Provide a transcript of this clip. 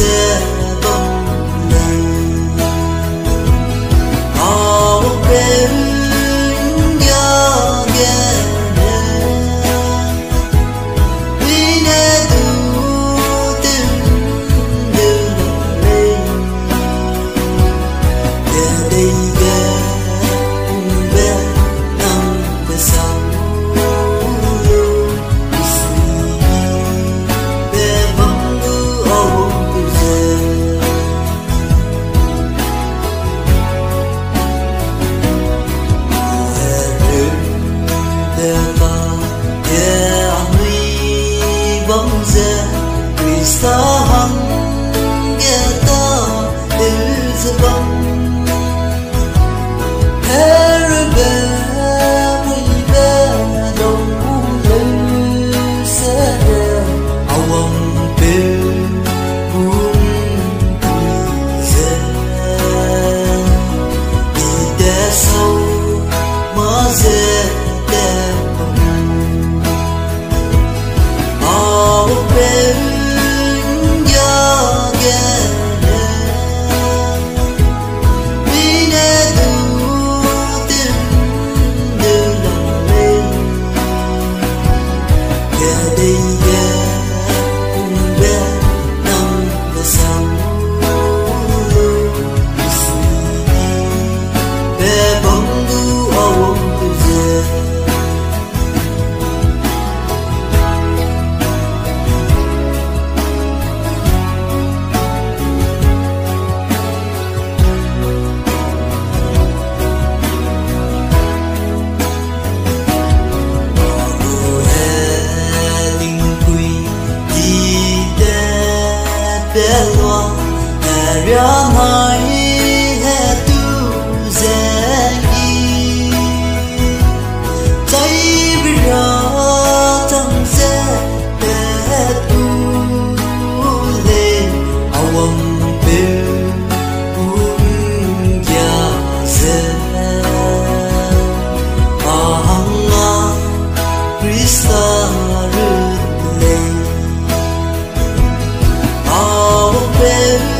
sẽ bóng lên áo bên nhà ghé vì nè tu tình đưa lên để đây ghé bên năm về sau Krista hằng nghe ta đến giờ bóng her bé quỳ bé đầu lên sẽ awang pe bum ze đi để sâu mà ze để ao bên ra mai hè tu dễ đi tay bây giờ thằng dễ để tu lên awang pe ya dễ ahanga Krista lên awang pe